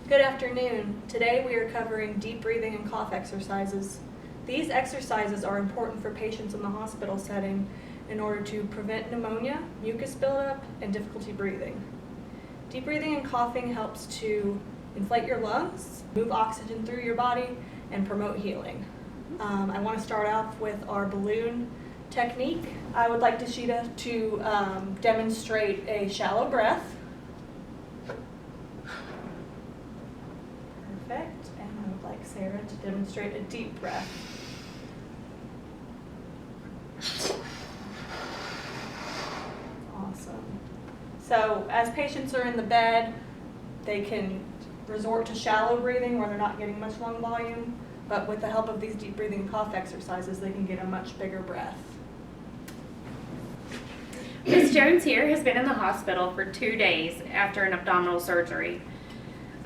Good afternoon. Today we are covering deep breathing and cough exercises. These exercises are important for patients in the hospital setting in order to prevent pneumonia, mucus buildup, and difficulty breathing. Deep breathing and coughing helps to inflate your lungs, move oxygen through your body, and promote healing. I want to start off with our balloon technique. I would like Tashita to demonstrate a shallow breath. Perfect. And I would like Sarah to demonstrate a deep breath. Awesome. So as patients are in the bed, they can resort to shallow breathing where they're not getting much lung volume, but with the help of these deep breathing and cough exercises, they can get a much bigger breath. Ms. Jones here has been in the hospital for 2 days after an abdominal surgery.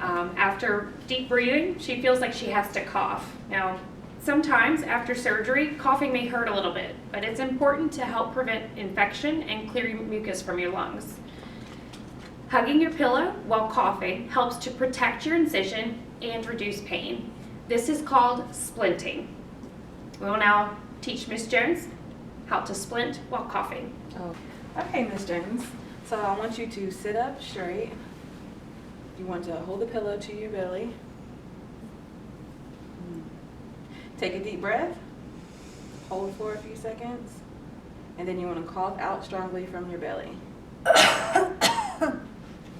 After deep breathing, she feels like she has to cough. Now, sometimes after surgery, coughing may hurt a little bit, but it's important to help prevent infection and clear mucus from your lungs. Hugging your pillow while coughing helps to protect your incision and reduce pain. This is called splinting. We will now teach Ms. Jones how to splint while coughing. Oh. Okay, Ms. Jones. So I want you to sit up straight. You want to hold the pillow to your belly. Take a deep breath. Hold for a few seconds. And then you want to cough out strongly from your belly.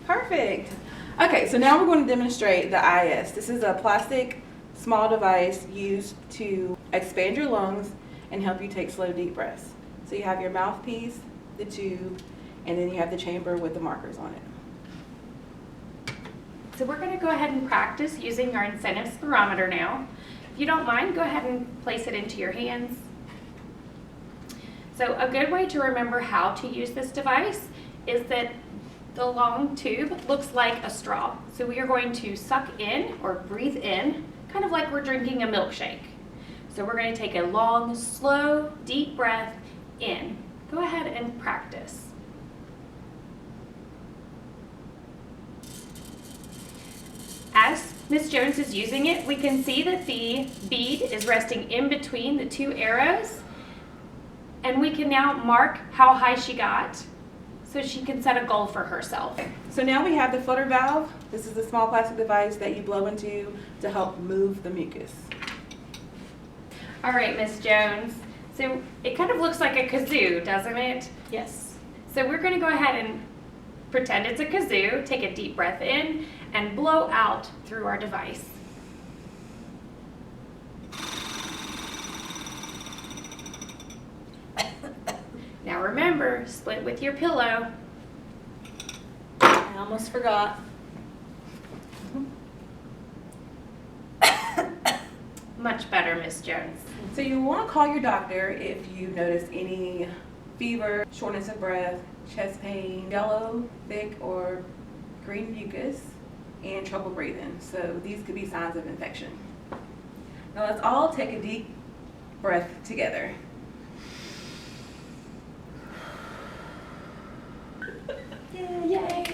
Perfect. Okay, so now we're going to demonstrate the IS. This is a plastic small device used to expand your lungs and help you take slow, deep breaths. So you have your mouthpiece, the tube, and then you have the chamber with the markers on it. So we're going to go ahead and practice using our incentive spirometer now. If you don't mind, go ahead and place it into your hands. So a good way to remember how to use this device is that the long tube looks like a straw. So we are going to suck in or breathe in, kind of like we're drinking a milkshake. So we're going to take a long, slow, deep breath in. Go ahead and practice. As Ms. Jones is using it, we can see that the bead is resting in between the two arrows, and we can now mark how high she got so she can set a goal for herself. So now we have the flutter valve. This is the small plastic device that you blow into to help move the mucus. All right, Ms. Jones. So it kind of looks like a kazoo, doesn't it? Yes. So we're going to go ahead and pretend it's a kazoo, take a deep breath in, and blow out through our device. Now remember, split with your pillow. I almost forgot. Much better, Ms. Jones. So you want to call your doctor if you notice any fever, shortness of breath, chest pain, yellow, thick, or green mucus, and trouble breathing. So these could be signs of infection. Now let's all take a deep breath together. Yay!